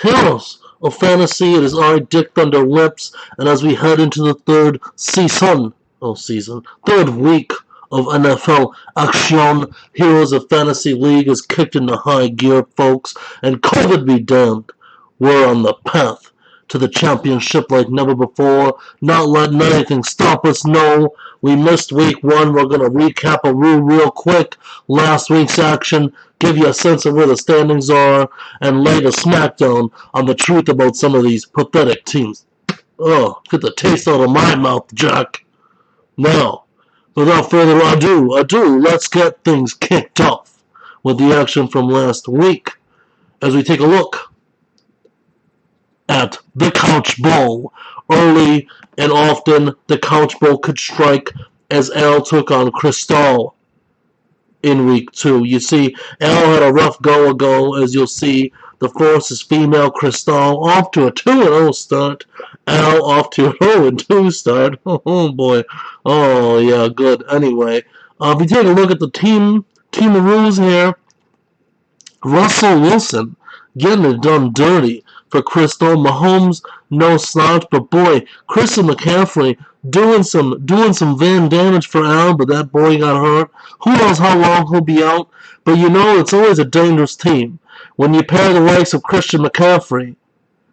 Heroes of fantasy, it is I, Dick Thunder Lips, and as we head into the third week of NFL action, Heroes of Fantasy League is kicked into high gear, folks, and COVID be damned. We're on the path to the championship like never before, not letting anything stop us, no. We missed week one. We're going to recap a real quick last week's action, give you a sense of where the standings are, and lay the smackdown on the truth about some of these pathetic teams. Oh, get the taste out of my mouth, Jack. Now, without further ado, let's get things kicked off with the action from last week as we take a look at the Couch Bowl. Early and often, the Couch Bowl could strike as Al took on Cristal in week 2. You see, Al had a rough go ago, as you'll see. The Force's female Cristal off to a 2-0 start. Al off to an 0-2 start. Oh boy. Oh yeah, good. Anyway, if you take a look at the team rules here, Russell Wilson getting it done dirty for Cristal. Mahomes, no slouch, but boy, Christian McCaffrey doing some van damage for Al, but that boy got hurt. Who knows how long he'll be out? But you know, it's always a dangerous team when you pair the likes of Christian McCaffrey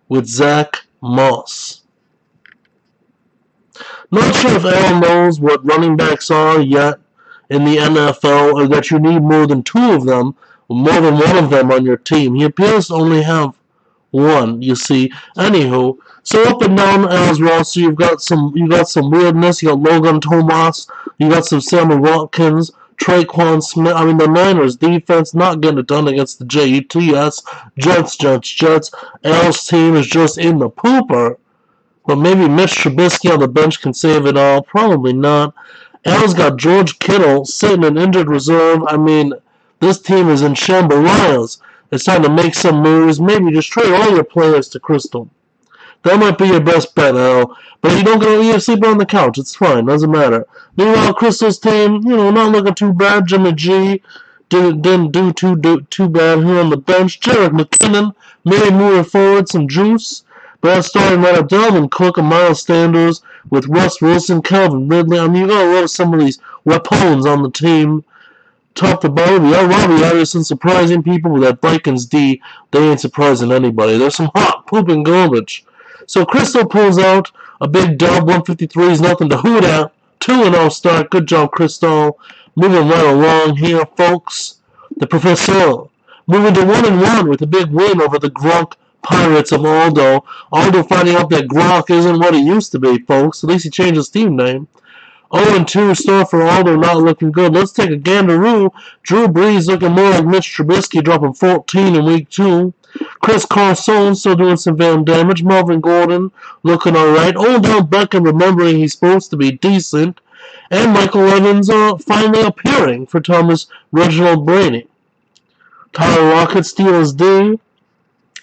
with Zach Moss. Not sure if Al knows what running backs are yet in the NFL, or that you need more than two of them, more than one of them on your team. He appears to only have one, you see. Anywho, so up and down Al's roster, you've got some weirdness. You got Logan Thomas, you got some Sammy Watkins, Traquan Smith. I mean, the Niners defense not getting it done against the Jets. Al's team is just in the pooper. But maybe Mitch Trubisky on the bench can save it all. Probably not. Al's got George Kittle sitting in injured reserve. I mean, this team is in shambles. It's time to make some moves. Maybe just trade all your players to Crystal. That might be your best bet, Al. But you don't go sleep on the couch. It's fine. Doesn't matter. Meanwhile, Crystal's team, not looking too bad. Jimmy G didn't do too bad here on the bench. Jerick McKinnon maybe moving forward some juice. But that's starting right up Dalvin Cook and Miles Sanders with Russ Wilson, Calvin Ridley. I mean, you gotta love some of these weapons on the team. Top to bottom, Robbie Anderson surprising people with that Vikings D. They ain't surprising anybody. There's some hot pooping garbage. So Crystal pulls out a big dub. 153 is nothing to hoot at. 2-0 start. Good job, Crystal. Moving right along here, folks. The Professor moving to 1-1 with a big win over the Gronk Pirates of Aldo. Aldo finding out that Gronk isn't what he used to be, folks. At least he changed his team name. 0-2 start for Aldo, not looking good. Let's take a gandaroo. Drew Brees looking more like Mitch Trubisky, dropping 14 in week 2. Chris Carson still doing some van damage. Melvin Gordon looking alright. Odell Beckham remembering he's supposed to be decent. And Michael Evans finally appearing for Thomas Reginald Brady. Tyler Lockett steals D.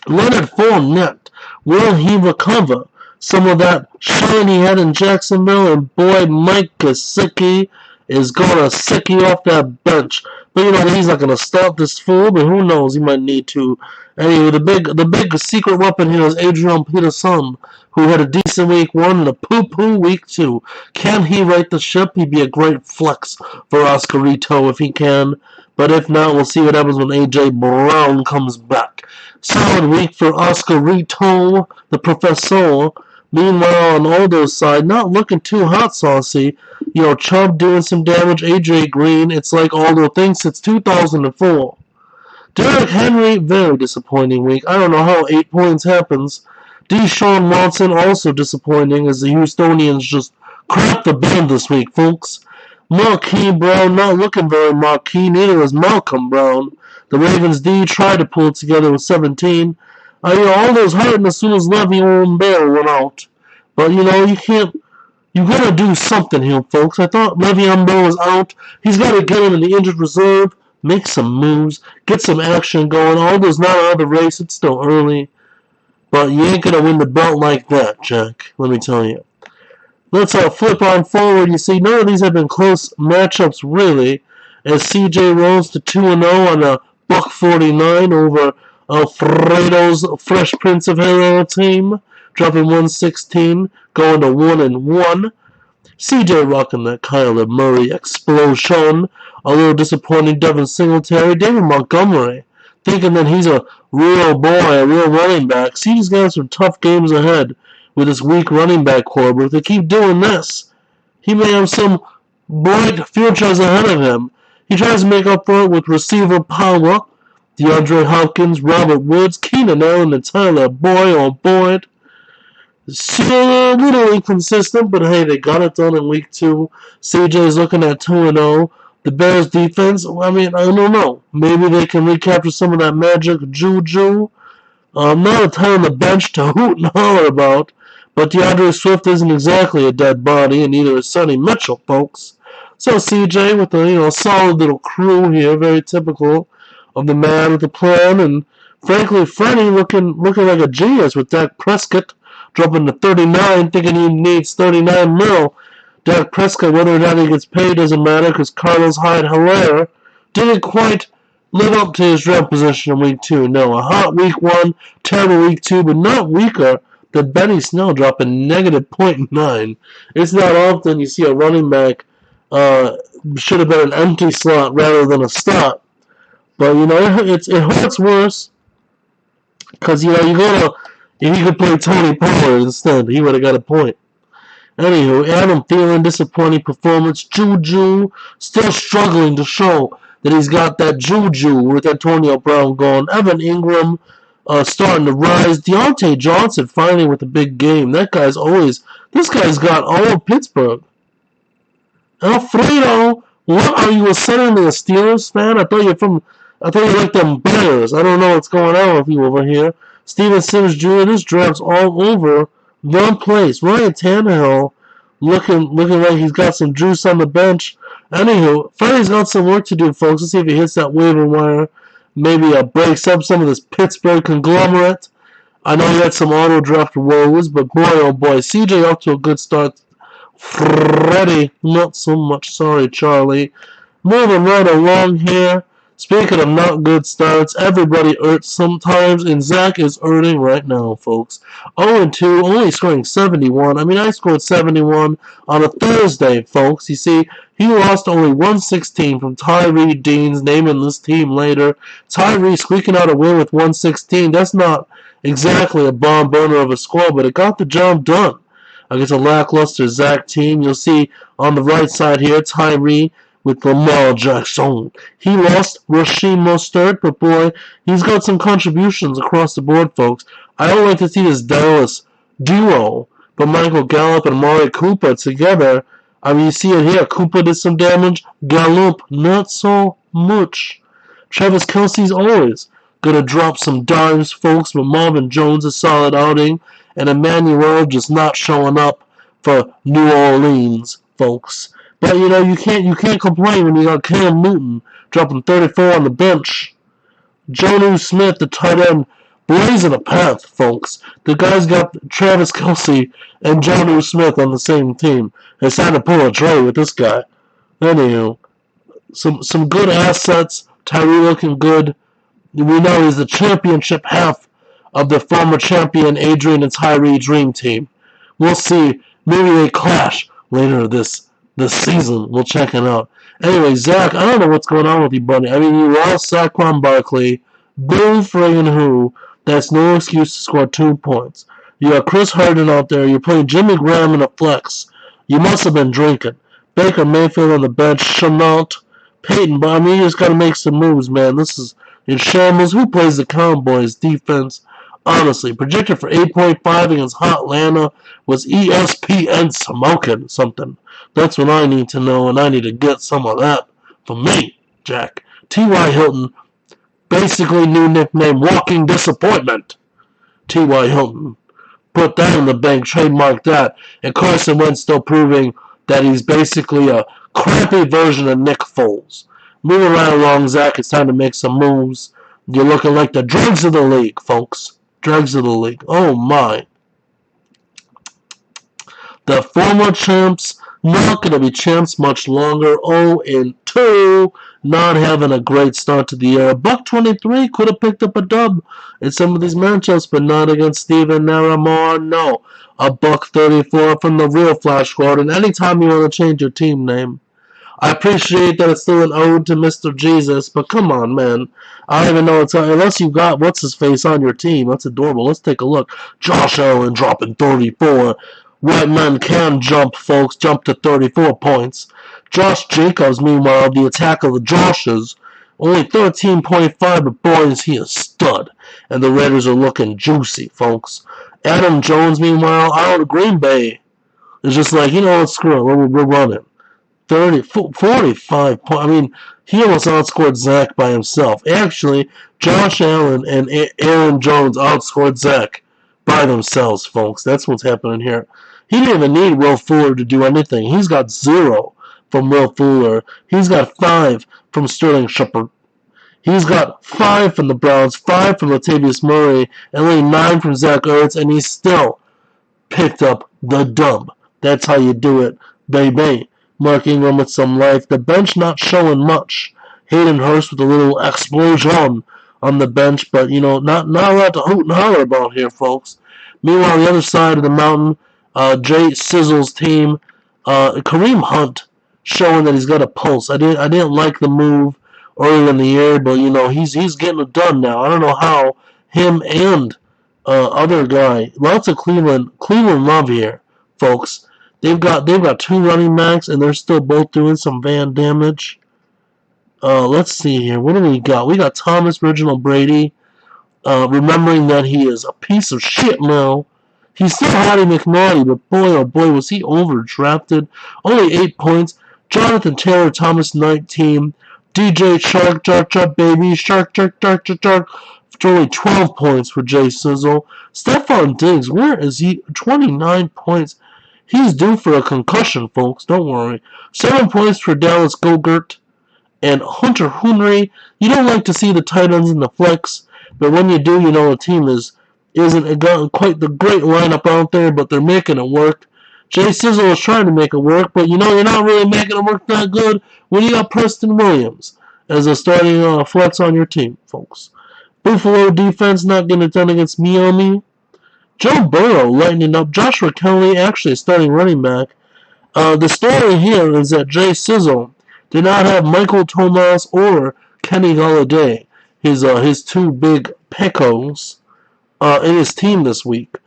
Leonard Fournette, will he recover some of that shine he had in Jacksonville? And boy, Mike Gesicki is gonna sicky off that bench. But he's not gonna stop this fool. But who knows? He might need to. Anyway, the big secret weapon here is Adrian Peterson, who had a decent week 1 and a poo-poo week 2. Can he right the ship? He'd be a great flex for Oscarito if he can. But if not, we'll see what happens when A.J. Brown comes back. Solid week for Oscarito, the Professor. Meanwhile, on Aldo's side, not looking too hot saucy. Chubb doing some damage. A.J. Green, it's like Aldo thinks it's 2004. Derrick Henry, very disappointing week. I don't know how 8 points happens. Deshaun Watson, also disappointing as the Houstonians just crap the bed this week, folks. Marquise Brown, not looking very marquee. Neither is Malcolm Brown. The Ravens D tried to pull it together with 17. All those hurting as soon as Le'Veon Bell went out. But, you can't. You gotta do something here, folks. I thought Le'Veon Bell was out. He's gotta get him in the injured reserve, make some moves, get some action going. Aldo's not out of the race. It's still early. But you ain't gonna win the belt like that, Jack. Let me tell you. Let's flip on forward. You see, none of these have been close matchups, really. As CJ rolls to 2-0 on a $1.49 over Alfredo's Fresh Prince of Hero team, dropping 116, going to 1-1. CJ rocking that Kyler Murray explosion. A little disappointing Devin Singletary. David Montgomery thinking that he's a real boy, a real running back. CJ's got some tough games ahead with this weak running back core, but if they keep doing this, he may have some bright futures ahead of him. He tries to make up for it with receiver power. DeAndre Hopkins, Robert Woods, Keenan Allen, and Tyler Boyd on board. Still a little inconsistent, but hey, they got it done in week 2. CJ's looking at 2-0. The Bears defense, I mean, I don't know. Maybe they can recapture some of that magic juju. Not a ton on the bench to hoot and holler about, but DeAndre Swift isn't exactly a dead body, and neither is Sonny Mitchell, folks. So CJ with a solid little crew here, very typical of the man with the plan, and frankly, Freddie looking like a genius with Dak Prescott dropping to 39, thinking he needs 39 mil. Dak Prescott, whether or not he gets paid doesn't matter because Carlos Hyde-Hilaire didn't quite live up to his draft position in week 2. No, a hot week 1, terrible week 2, but not weaker than Benny Snell dropping negative .9. It's not often you see a running back should have been an empty slot rather than a stop. But, it hurts worse because, you go to, if he could play Tony Pollard instead, he would have got a point. Anywho, Adam Thielen, disappointing performance. Juju still struggling to show that he's got that juju with Antonio Brown gone. Evan Ingram starting to rise. Deontay Johnson finally with a big game. This guy's got all of Pittsburgh. Alfredo, what are you suddenly a Steelers fan? I thought you liked them Bears. I don't know what's going on with you over here. Steven Sims Jr., this draft's all over the place. Ryan Tannehill looking like he's got some juice on the bench. Anywho, Freddie's got some work to do, folks. Let's see if he hits that waiver wire. Maybe breaks up some of this Pittsburgh conglomerate. I know he had some auto draft woes, but boy, oh boy, CJ off to a good start. Freddie, not so much. Sorry, Charlie. Moving right along here. Speaking of not good starts, everybody hurts sometimes, and Zach is hurting right now, folks. 0-2, only scoring 71. I mean, I scored 71 on a Thursday, folks. You see, he lost only 116 from Tyree Deans, naming this team later. Tyree squeaking out a win with 116. That's not exactly a bomb burner of a score, but it got the job done against a lackluster Zach team. You'll see on the right side here, Tyree with Lamar Jackson. He lost Rasheem Mostert, but boy, he's got some contributions across the board, folks. I don't like to see this Dallas duo, but Michael Gallup and Amari Cooper together, I mean, you see it here. Cooper did some damage. Gallup, not so much. Travis Kelce's always going to drop some dimes, folks, but Marvin Jones a solid outing, and Emmanuel just not showing up for New Orleans, folks. But, you can't complain when you got Cam Newton dropping 34 on the bench. Jonnu Smith, the tight end, blazing a path, folks. The guy's got Travis Kelce and Jonnu Smith on the same team. It's time to pull a Dre with this guy. Anywho, some good assets. Tyree looking good. We know he's the championship half of the former champion Adrian and Tyree Dream Team. We'll see. Maybe they clash later this season. We'll check it out. Anyway, Zach, I don't know what's going on with you, buddy. I mean, you lost Saquon Barkley. Boo friggin' who. That's no excuse to score 2 points. You got Chris Harden out there. You're playing Jimmy Graham in a flex. You must have been drinking. Baker Mayfield on the bench. Chenault. Peyton, but I mean, you just got to make some moves, man. This is in shambles. Who plays the Cowboys defense? Honestly, projected for 8.5 against Hot Atlanta. Was ESPN smoking something? That's what I need to know, and I need to get some of that for me, Jack. T.Y. Hilton, basically new nickname, Walking Disappointment. T.Y. Hilton. Put that in the bank, trademark that. And Carson Wentz still proving that he's basically a crappy version of Nick Foles. Moving right along, Zach, it's time to make some moves. You're looking like the dregs of the league, folks. Dregs of the league. Oh, my. The former champs, Not going to be champs much longer. 0-2. Not having a great start to the year. $1.23 could have picked up a dub in some of these matchups, but not against Steven Naramore. No. $1.34 from the real Flash Gordon. Anytime you want to change your team name. I appreciate that it's still an ode to Mr. Jesus, but come on, man. I don't even know it's unless you got what's his face on your team. That's adorable. Let's take a look. Josh Allen dropping 34. White men can jump, folks. Jump to 34 points. Josh Jacobs, meanwhile, the attack of the Joshes, only 13.5, but boy, is he a stud. And the Raiders are looking juicy, folks. Adam Jones, meanwhile, out of Green Bay, is just like, you know what, screw it, we're running. 45 points. I mean, he almost outscored Zach by himself. Actually, Josh Allen and Aaron Jones outscored Zach by themselves, folks. That's what's happening here. He didn't even need Will Fuller to do anything. He's got 0 from Will Fuller. He's got 5 from Sterling Shepard. He's got 5 from the Browns, 5 from Latavius Murray, and only 9 from Zach Ertz, and he still picked up the dub. That's how you do it, baby. Mark Ingram with some life. The bench not showing much. Hayden Hurst with a little explosion on the bench, but, you know, not a lot to hoot and holler about here, folks. Meanwhile, the other side of the mountain, Jay Sizzle's team, Kareem Hunt showing that he's got a pulse. I didn't like the move earlier in the year, but, you know, he's getting it done now. I don't know how. Him and other guy. Lots of Cleveland love here, folks. They've got 2 running backs, and they're still both doing some van damage. Let's see here. What do we got? We got Thomas Reginald Brady, remembering that he is a piece of shit now. He's still Hattie McNaughty, but boy, oh boy, was he overdrafted. Only 8 points. Jonathan Taylor, Thomas Knight team. DJ Shark, baby. Shark. For only 12 points for Jay Sizzle. Stephon Diggs, where is he? 29 points. He's due for a concussion, folks. Don't worry. 7 points for Dallas Goedert and Hunter Henry. You don't like to see the tight ends in the flex, but when you do, you know the team isn't quite the great lineup out there, but they're making it work. Jay Sizzle is trying to make it work, but you know you're not really making it work that good when you got Preston Williams as a starting flex on your team, folks. Buffalo defense not getting it done against Miami. Joe Burrow lightening up. Joshua Kelly actually starting running back. The story here is that Jay Sizzle did not have Michael Thomas or Kenny Golladay, his 2 big pickos, in his team this week.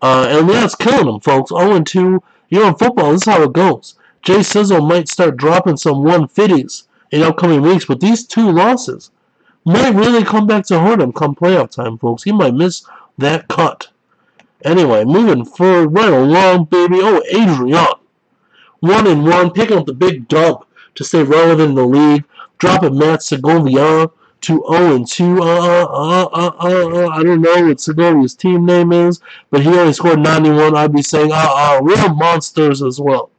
And that's killing him, folks. 0-2. You know, in football, this is how it goes. Jay Sizzle might start dropping some 150s in upcoming weeks, but these 2 losses might really come back to hurt him come playoff time, folks. He might miss that cut. Anyway, moving forward, right along, baby. Oh, Adrian. 1-1, picking up the big dub to stay relevant in the league. Dropping Matt Segovia to 0-2. I don't know what Segovia's team name is, but he only scored 91. I'd be saying, real monsters as well.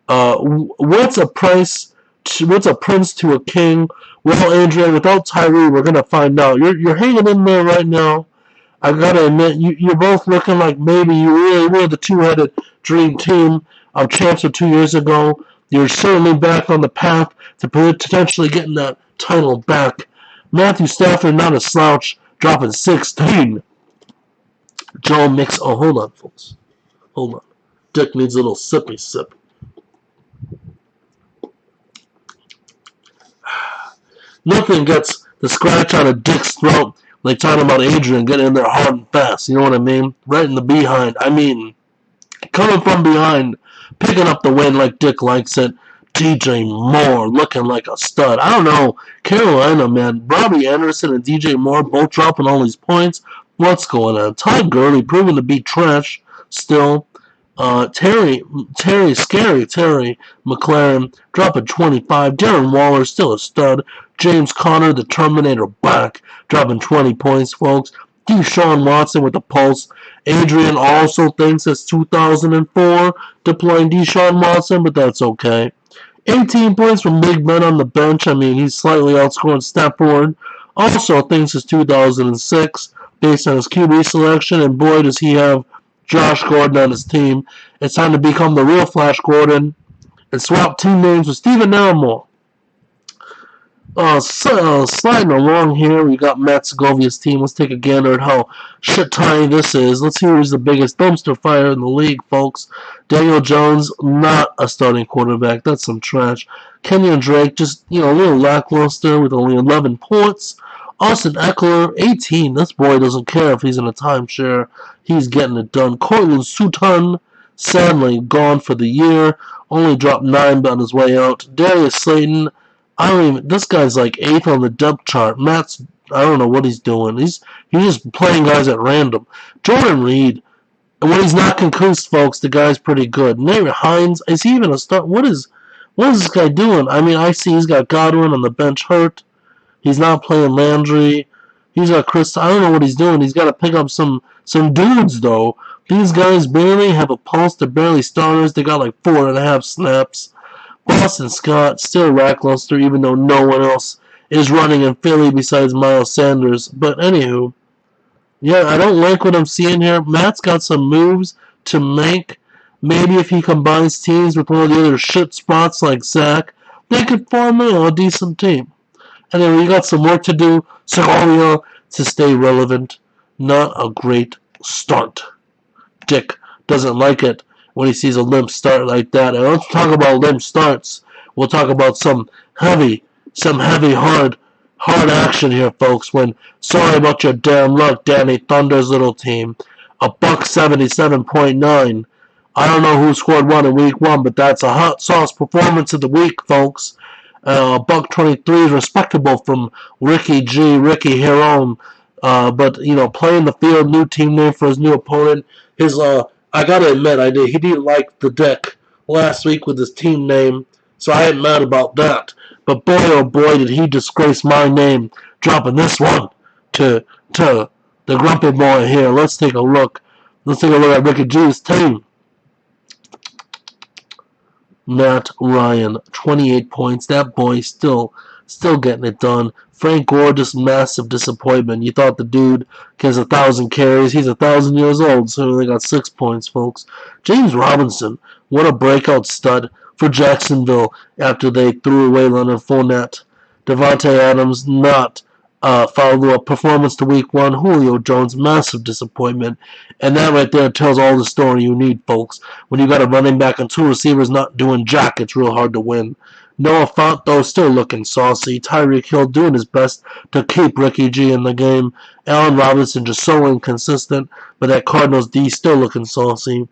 What's a prince to a king? Well, Adrian, without Tyree, we're gonna find out. You're hanging in there right now. I gotta admit, you're both looking like maybe you really were the 2-headed dream team of champs of 2 years ago. You're certainly back on the path to potentially getting that title back. Matthew Stafford, not a slouch, dropping 16. Joe Mix. Oh, hold on, folks. Hold on. Dick needs a little sippy sip. Nothing gets the scratch out of Dick's throat like talking about Adrian getting in there hard and fast. You know what I mean? Right in the behind. I mean, coming from behind, picking up the win like Dick likes it. DJ Moore looking like a stud. I don't know. Carolina, man. Robbie Anderson and DJ Moore both dropping all these points. What's going on? Todd Gurley proving to be trash still. Terry McLaren dropping 25. Darren Waller still a stud. James Conner, the Terminator, back, dropping 20 points, folks. Deshaun Watson with the pulse. Adrian also thinks it's 2004 deploying Deshaun Watson, but that's okay. 18 points from Big Ben on the bench. I mean, he's slightly outscoring Stafford. Also thinks it's 2006 based on his QB selection, and boy, does he have Josh Gordon on his team. It's time to become the real Flash Gordon. and swap team names with Steven Naramore. Sliding along here, we got Matt Segovia's team. Let's take a gander at how shit-tiny this is. Let's see who's the biggest dumpster fire in the league, folks. Daniel Jones, not a starting quarterback. That's some trash. Kenyon Drake, just, a little lackluster with only 11 points. Austin Eckler, 18. This boy doesn't care if he's in a timeshare. He's getting it done. Cortland Sutton, sadly, gone for the year. Only dropped 9 on his way out. Darius Slayton, this guy's like 8th on the depth chart. I don't know what he's doing. He's just playing guys at random. Jordan Reed, and when he's not concussed, folks, the guy's pretty good. Nate Hines, is he even a start? What is this guy doing? I see he's got Godwin on the bench hurt. He's not playing Landry. He's got Chris. I don't know what he's doing. He's got to pick up some dudes, though. These guys barely have a pulse. They're barely starters. They got like 4.5 snaps. Boston Scott, still lackluster, even though no one else is running in Philly besides Miles Sanders. But anywho, yeah, I don't like what I'm seeing here. Matt's got some moves to make. Maybe if he combines teams with one of the other shit spots like Zach, they could form a decent team. Anyway, you got some work to do, Segovia, to stay relevant. Not a great start. Dick doesn't like it when he sees a limp start like that. And let's talk about limp starts. We'll talk about some heavy, hard action here, folks. Sorry about your damn luck, Danny Thunder's little team. $177.9. I don't know who scored one in week 1, but that's a hot sauce performance of the week, folks. $1.23 is respectable from Ricky Heron. But playing the field, new team name for his new opponent. I gotta admit, he didn't like the deck last week with his team name, so I ain't mad about that. But boy, oh boy, did he disgrace my name, dropping this one to the grumpy boy here. Let's take a look. At Ricky G's team. Matt Ryan, 28 points. That boy still getting it done. Frank Gore, just massive disappointment. You thought the dude gets 1,000 carries. He's 1,000 years old, so he only got 6 points, folks. James Robinson, what a breakout stud for Jacksonville after they threw away Leonard Fournette. Devontae Adams, not follow-up performance to week 1. Julio Jones, massive disappointment. And that right there tells all the story you need, folks. When you got a running back and 2 receivers not doing jack, it's real hard to win. Noah Fant, though, still looking saucy. Tyreek Hill doing his best to keep Ricky G in the game. Allen Robinson just so inconsistent, but that Cardinals D still looking saucy.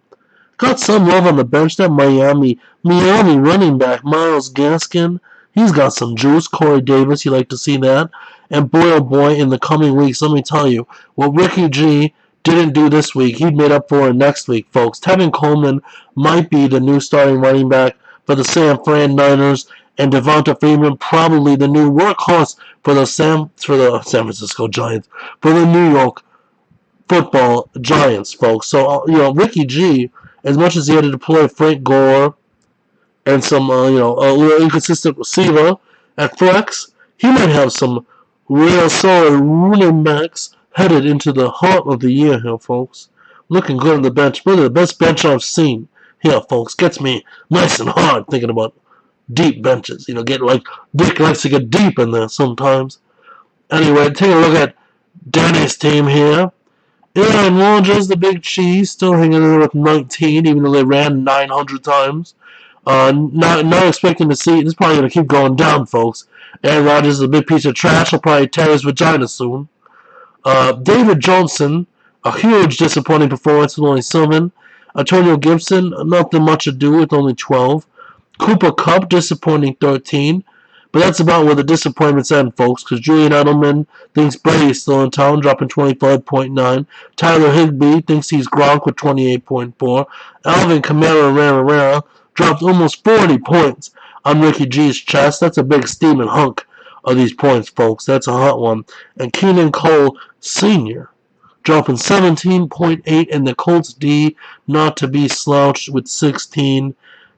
Got some love on the bench. That Miami running back, Myles Gaskin, he's got some juice. Corey Davis, you like to see that. And boy, oh boy, in the coming weeks, let me tell you, what Ricky G didn't do this week, he made up for it next week, folks. Tevin Coleman might be the new starting running back for the San Fran Niners, and Devonta Freeman probably the new workhorse for the San Francisco Giants, for the New York Football Giants, folks. So Ricky G, as much as he had to deploy Frank Gore and some a little inconsistent receiver at flex, he might have some real solid running backs headed into the heart of the year here, folks. Looking good on the bench, probably the best bench I've seen. Here, folks, gets me nice and hard thinking about deep benches. Get like Dick likes to get deep in there sometimes. Anyway, take a look at Danny's team here. Aaron Rodgers, the big cheese, still hanging in there with 19, even though they ran 900 times. Not expecting to see. This is probably going to keep going down, folks. Aaron Rodgers is a big piece of trash. He'll probably tear his vagina soon. David Johnson, a huge disappointing performance with only 7. Antonio Gibson, nothing much to do with only 12. Cooper Kupp, disappointing 13. But that's about where the disappointments end, folks, because Julian Edelman thinks Brady's still in town, dropping 25.9. Tyler Higbee thinks he's Gronk with 28.4. Alvin Kamara dropped almost 40 points on Ricky G's chest. That's a big steaming hunk of these points, folks. That's a hot one. And Keenan Cole Sr. dropping 17.8, and the Colts D not to be slouched with 16.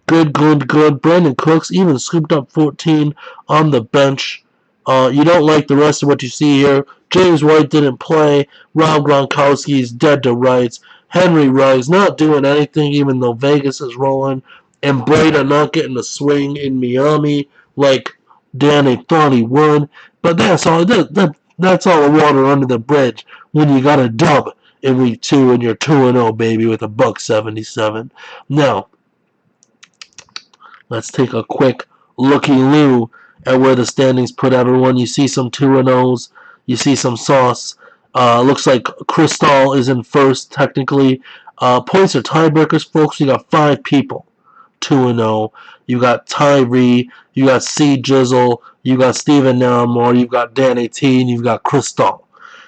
Good. Brandon Cooks even scooped up 14 on the bench. You don't like the rest of what you see here. James White didn't play. Rob Gronkowski is dead to rights. Henry Ruggs not doing anything, even though Vegas is rolling. and Breda not getting a swing in Miami like Danny thought he would. But that's all. That's all the water under the bridge when you got a dub in week 2 and you're 2-0, baby, with a $1.77. Now, let's take a quick looky-loo at where the standings put everyone. You see some 2-0s. You see some sauce. Looks like Crystal is in first, technically. Points are tiebreakers, folks. You got 5 people. 2-0. You got Tyree. You got C. Jizzle. You got Steven Naramore. You got Danny T. And you've got Crystal.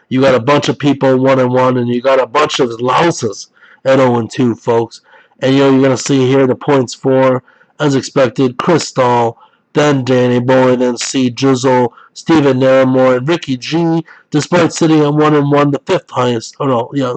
You got a bunch of people 1-1, and you got a bunch of louses at 0-2, folks. And you're going to see here the points for, as expected, Crystal, then Danny Boy, then C. Jizzle, Steven Naramore, and Ricky G, despite sitting at 1-1, the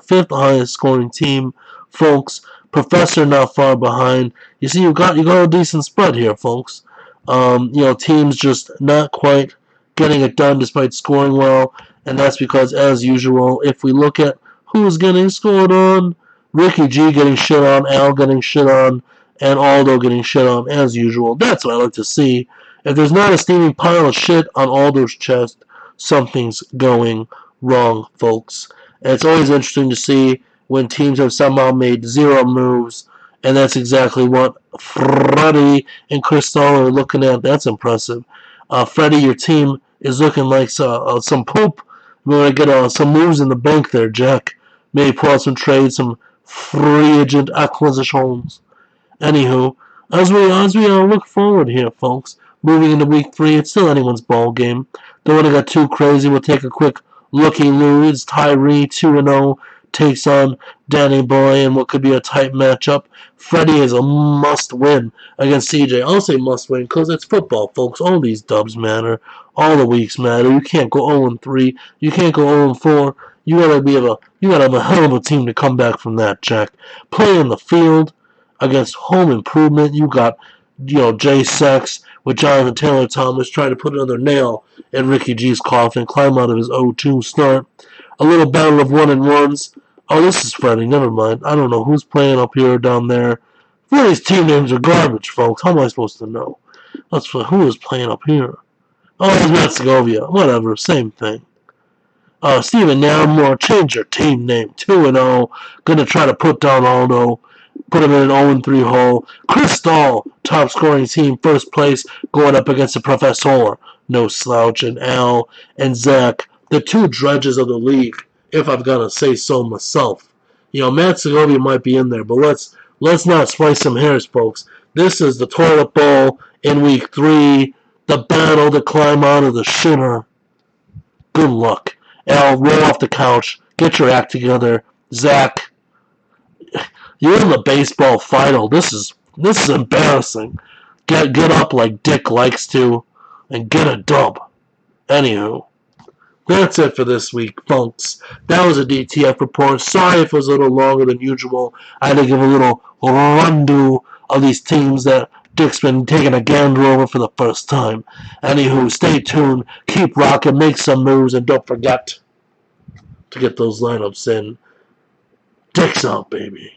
fifth highest scoring team, folks. Professor not far behind. You see, you got a decent spread here, folks. Teams just not quite getting it done despite scoring well, and that's because, as usual, if we look at who's getting scored on, Ricky G getting shit on, Al getting shit on, and Aldo getting shit on, as usual. That's what I like to see. If there's not a steaming pile of shit on Aldo's chest, something's going wrong, folks. And it's always interesting to see when teams have somehow made 0 moves, and that's exactly what Freddie and Crystal are looking at. That's impressive. Freddie, your team is looking like some poop. We're going to get some moves in the bank there, Jack. Maybe pull out some trades, some free agent acquisitions. Anywho, as we look forward here, folks, moving into week 3, it's still anyone's ball game. Don't want to get too crazy. We'll take a quick looky-loo. It's Tyree 2-0 takes on Danny Boy in what could be a tight matchup. Freddie is a must-win against CJ. I'll say must-win because it's football, folks. All these dubs matter. All the weeks matter. You can't go 0-3. You can't go 0-4. You gotta have a hell of a team to come back from that, Jack. Play in the field against home improvement. You got, Jay Sex with Jonathan Taylor Thomas trying to put another nail in Ricky G's coffin, climb out of his 0-2 start. A little battle of 1-1s. Oh, this is Freddie. Never mind. I don't know who's playing up here or down there. Freddie's team names are garbage, folks. How am I supposed to know? Who is playing up here? Oh, it's Matt Segovia. Whatever. Same thing. Steven Naramore, change your team name. 2-0. Gonna try to put down Aldo. Put him in an 0-3 hole. Crystal, top scoring team, first place, going up against the Professor. No slouch. And Al and Zach, the 2 dredges of the league, if I've got to say so myself. Matt Segovia might be in there, but let's not splice some hairs, folks. This is the toilet bowl in week 3, the battle to climb out of the shitter. Good luck. Al, roll off the couch. Get your act together. Zach, you're in the baseball final. This is embarrassing. Get up like Dick likes to, and get a dub. Anywho, that's it for this week, folks. That was a DTF report. Sorry if it was a little longer than usual. I had to give a little run-do of these teams that Dick's been taking a gander over for the first time. Anywho, stay tuned. Keep rocking. Make some moves. And don't forget to get those lineups in. Dick's out, baby.